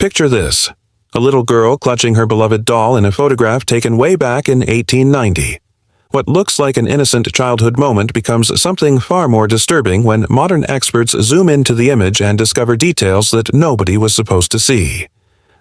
Picture this: a little girl clutching her beloved doll in a photograph taken way back in 1890. What looks like an innocent childhood moment becomes something far more disturbing when modern experts zoom into the image and discover details that nobody was supposed to see.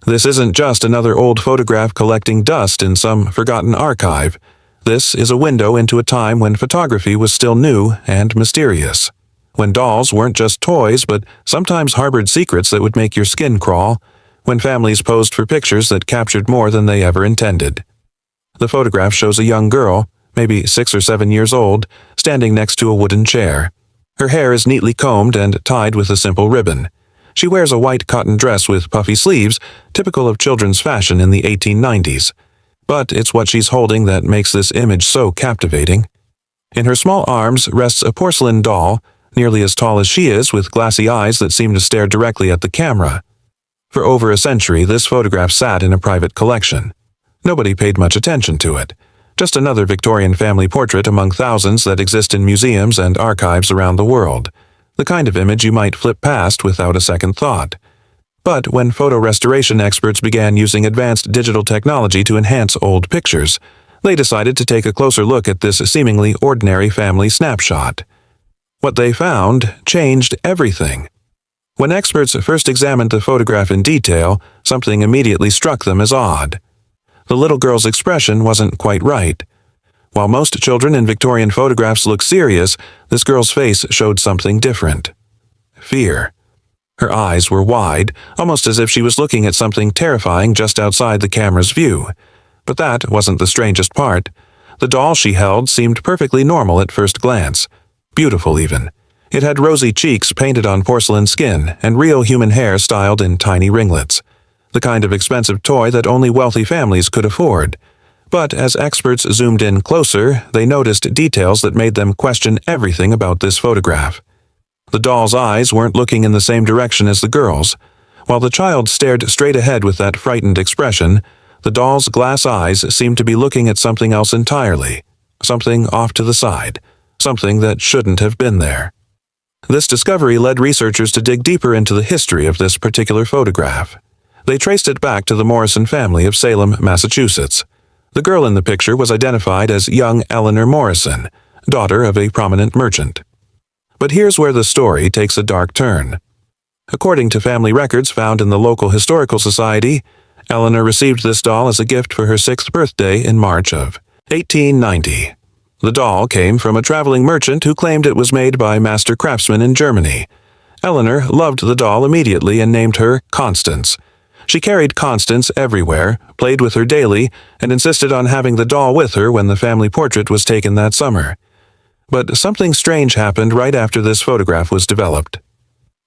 This isn't just another old photograph collecting dust in some forgotten archive. This is a window into a time when photography was still new and mysterious. When dolls weren't just toys but sometimes harbored secrets that would make your skin crawl. When families posed for pictures that captured more than they ever intended. The photograph shows a young girl, maybe 6 or 7 years old, standing next to a wooden chair. Her hair is neatly combed and tied with a simple ribbon. She wears a white cotton dress with puffy sleeves, typical of children's fashion in the 1890s. But it's what she's holding that makes this image so captivating. In her small arms rests a porcelain doll, nearly as tall as she is, with glassy eyes that seem to stare directly at the camera. For over a century, this photograph sat in a private collection. Nobody paid much attention to it. Just another Victorian family portrait among thousands that exist in museums and archives around the world. The kind of image you might flip past without a second thought. But when photo restoration experts began using advanced digital technology to enhance old pictures, they decided to take a closer look at this seemingly ordinary family snapshot. What they found changed everything. When experts first examined the photograph in detail, something immediately struck them as odd. The little girl's expression wasn't quite right. While most children in Victorian photographs look serious, this girl's face showed something different. Fear. Her eyes were wide, almost as if she was looking at something terrifying just outside the camera's view. But that wasn't the strangest part. The doll she held seemed perfectly normal at first glance. Beautiful, even. It had rosy cheeks painted on porcelain skin and real human hair styled in tiny ringlets. The kind of expensive toy that only wealthy families could afford. But as experts zoomed in closer, they noticed details that made them question everything about this photograph. The doll's eyes weren't looking in the same direction as the girl's. While the child stared straight ahead with that frightened expression, the doll's glass eyes seemed to be looking at something else entirely. Something off to the side. Something that shouldn't have been there. This discovery led researchers to dig deeper into the history of this particular photograph. They traced it back to the Morrison family of Salem, Massachusetts. The girl in the picture was identified as young Eleanor Morrison, daughter of a prominent merchant. But here's where the story takes a dark turn. According to family records found in the local historical society, Eleanor received this doll as a gift for her 6th birthday in March of 1890. The doll came from a traveling merchant who claimed it was made by master craftsmen in Germany. Eleanor loved the doll immediately and named her Constance. She carried Constance everywhere, played with her daily, and insisted on having the doll with her when the family portrait was taken that summer. But something strange happened right after this photograph was developed.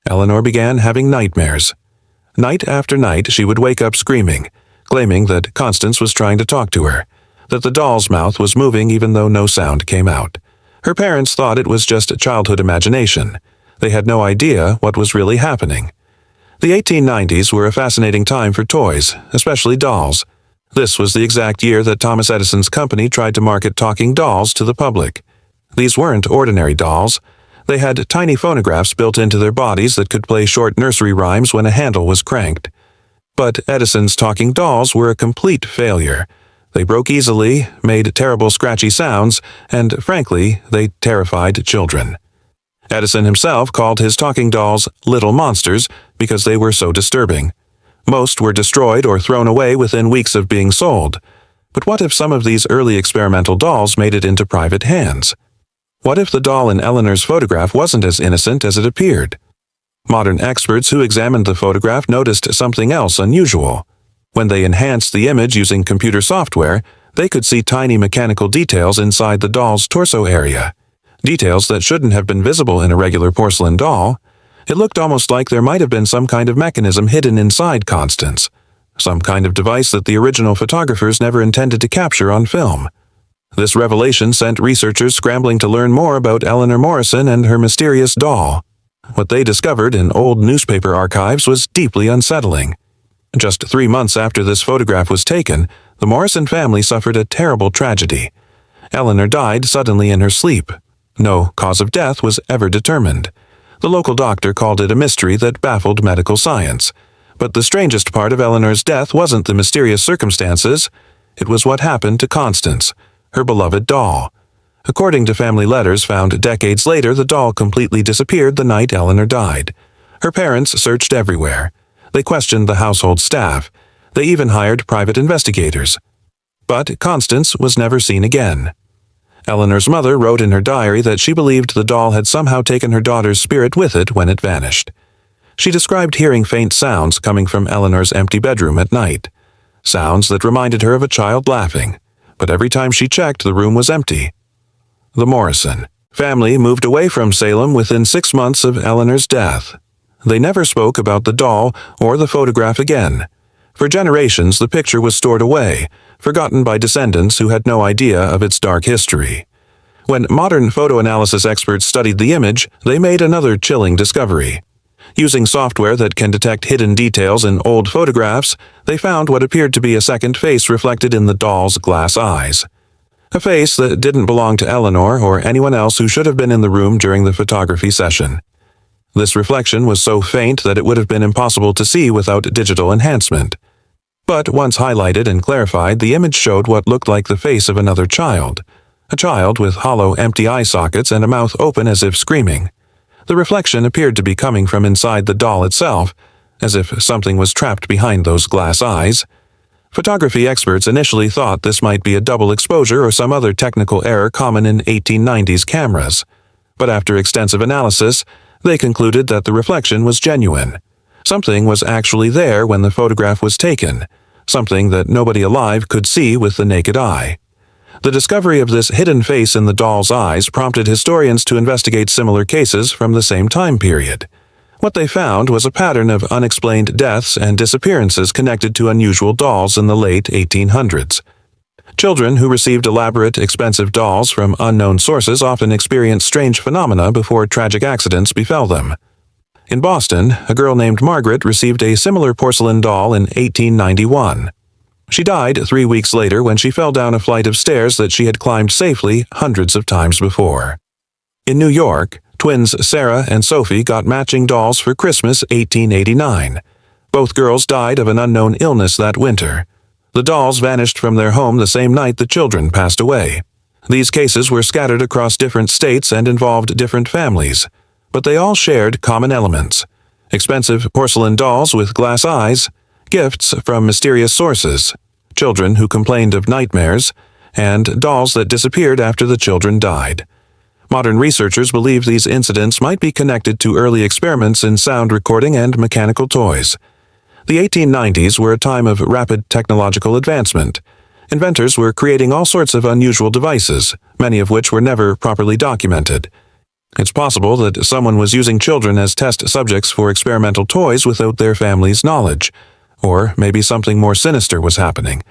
Eleanor began having nightmares. Night after night, she would wake up screaming, claiming that Constance was trying to talk to her. That the doll's mouth was moving even though no sound came out. Her parents thought it was just childhood imagination. They had no idea what was really happening. The 1890s were a fascinating time for toys, especially dolls. This was the exact year that Thomas Edison's company tried to market talking dolls to the public. These weren't ordinary dolls. They had tiny phonographs built into their bodies that could play short nursery rhymes when a handle was cranked. But Edison's talking dolls were a complete failure. They broke easily, made terrible scratchy sounds, and frankly, they terrified children. Edison himself called his talking dolls little monsters because they were so disturbing. Most were destroyed or thrown away within weeks of being sold. But what if some of these early experimental dolls made it into private hands? What if the doll in Eleanor's photograph wasn't as innocent as it appeared? Modern experts who examined the photograph noticed something else unusual. When they enhanced the image using computer software, they could see tiny mechanical details inside the doll's torso area. Details that shouldn't have been visible in a regular porcelain doll. It looked almost like there might have been some kind of mechanism hidden inside Constance. Some kind of device that the original photographers never intended to capture on film. This revelation sent researchers scrambling to learn more about Eleanor Morrison and her mysterious doll. What they discovered in old newspaper archives was deeply unsettling. Just 3 months after this photograph was taken, the Morrison family suffered a terrible tragedy. Eleanor died suddenly in her sleep. No cause of death was ever determined. The local doctor called it a mystery that baffled medical science. But the strangest part of Eleanor's death wasn't the mysterious circumstances. It was what happened to Constance, her beloved doll. According to family letters found decades later, the doll completely disappeared the night Eleanor died. Her parents searched everywhere. They questioned the household staff. They even hired private investigators. But Constance was never seen again. Eleanor's mother wrote in her diary that she believed the doll had somehow taken her daughter's spirit with it when it vanished. She described hearing faint sounds coming from Eleanor's empty bedroom at night. Sounds that reminded her of a child laughing, but every time she checked, the room was empty. The Morrison family moved away from Salem within 6 months of Eleanor's death. They never spoke about the doll or the photograph again. For generations, the picture was stored away, forgotten by descendants who had no idea of its dark history. When modern photo analysis experts studied the image, they made another chilling discovery. Using software that can detect hidden details in old photographs, they found what appeared to be a second face reflected in the doll's glass eyes. A face that didn't belong to Eleanor or anyone else who should have been in the room during the photography session. This reflection was so faint that it would have been impossible to see without digital enhancement. But once highlighted and clarified, the image showed what looked like the face of another child. A child with hollow, empty eye sockets and a mouth open as if screaming. The reflection appeared to be coming from inside the doll itself, as if something was trapped behind those glass eyes. Photography experts initially thought this might be a double exposure or some other technical error common in 1890s cameras. But after extensive analysis, they concluded that the reflection was genuine. Something was actually there when the photograph was taken, something that nobody alive could see with the naked eye. The discovery of this hidden face in the doll's eyes prompted historians to investigate similar cases from the same time period. What they found was a pattern of unexplained deaths and disappearances connected to unusual dolls in the late 1800s. Children who received elaborate, expensive dolls from unknown sources often experienced strange phenomena before tragic accidents befell them. In Boston, a girl named Margaret received a similar porcelain doll in 1891. She died 3 weeks later when she fell down a flight of stairs that she had climbed safely hundreds of times before. In New York, twins Sarah and Sophie got matching dolls for Christmas 1889. Both girls died of an unknown illness that winter. The dolls vanished from their home the same night the children passed away. These cases were scattered across different states and involved different families, but they all shared common elements: expensive porcelain dolls with glass eyes, gifts from mysterious sources, children who complained of nightmares, and dolls that disappeared after the children died. Modern researchers believe these incidents might be connected to early experiments in sound recording and mechanical toys. The 1890s were a time of rapid technological advancement. Inventors were creating all sorts of unusual devices, many of which were never properly documented. It's possible that someone was using children as test subjects for experimental toys without their family's knowledge. Or maybe something more sinister was happening.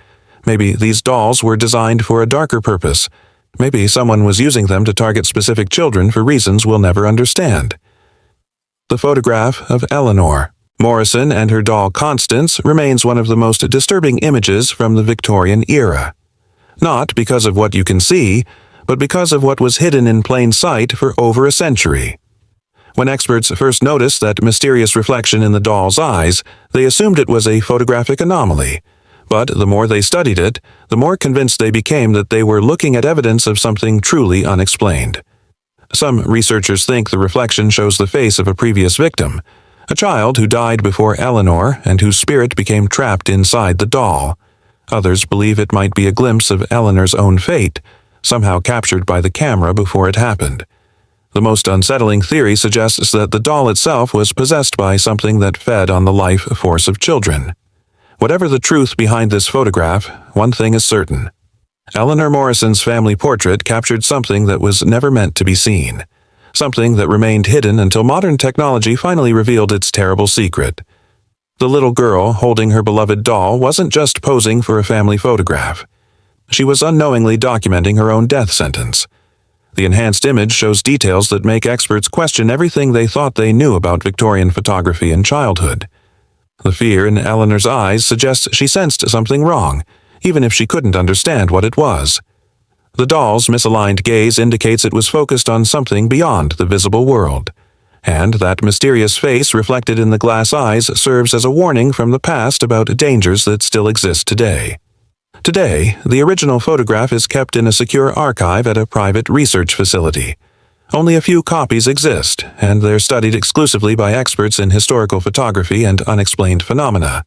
Maybe these dolls were designed for a darker purpose. Maybe someone was using them to target specific children for reasons we'll never understand. The photograph of Eleanor Morrison and her doll Constance remains one of the most disturbing images from the Victorian era. Not because of what you can see, but because of what was hidden in plain sight for over a century. When experts first noticed that mysterious reflection in the doll's eyes, they assumed it was a photographic anomaly. But the more they studied it, the more convinced they became that they were looking at evidence of something truly unexplained. Some researchers think the reflection shows the face of a previous victim, a child who died before Eleanor and whose spirit became trapped inside the doll. Others believe it might be a glimpse of Eleanor's own fate, somehow captured by the camera before it happened. The most unsettling theory suggests that the doll itself was possessed by something that fed on the life force of children. Whatever the truth behind this photograph, one thing is certain. Eleanor Morrison's family portrait captured something that was never meant to be seen. Something that remained hidden until modern technology finally revealed its terrible secret. The little girl holding her beloved doll wasn't just posing for a family photograph. She was unknowingly documenting her own death sentence. The enhanced image shows details that make experts question everything they thought they knew about Victorian photography in childhood. The fear in Eleanor's eyes suggests she sensed something wrong, even if she couldn't understand what it was. The doll's misaligned gaze indicates it was focused on something beyond the visible world. And that mysterious face reflected in the glass eyes serves as a warning from the past about dangers that still exist today. Today, the original photograph is kept in a secure archive at a private research facility. Only a few copies exist, and they're studied exclusively by experts in historical photography and unexplained phenomena.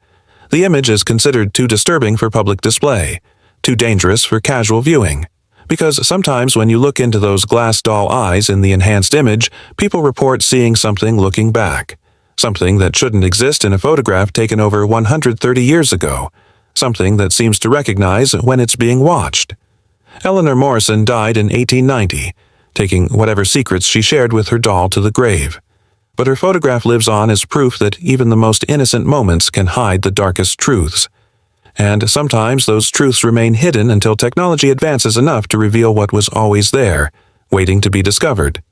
The image is considered too disturbing for public display, too dangerous for casual viewing. Because sometimes when you look into those glass doll eyes in the enhanced image, people report seeing something looking back. Something that shouldn't exist in a photograph taken over 130 years ago. Something that seems to recognize when it's being watched. Eleanor Morrison died in 1890, taking whatever secrets she shared with her doll to the grave. But her photograph lives on as proof that even the most innocent moments can hide the darkest truths. And sometimes those truths remain hidden until technology advances enough to reveal what was always there, waiting to be discovered.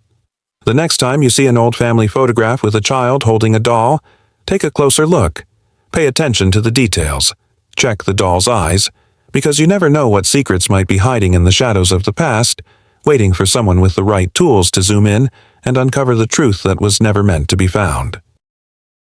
The next time you see an old family photograph with a child holding a doll, take a closer look. Pay attention to the details. Check the doll's eyes, because you never know what secrets might be hiding in the shadows of the past, waiting for someone with the right tools to zoom in and uncover the truth that was never meant to be found.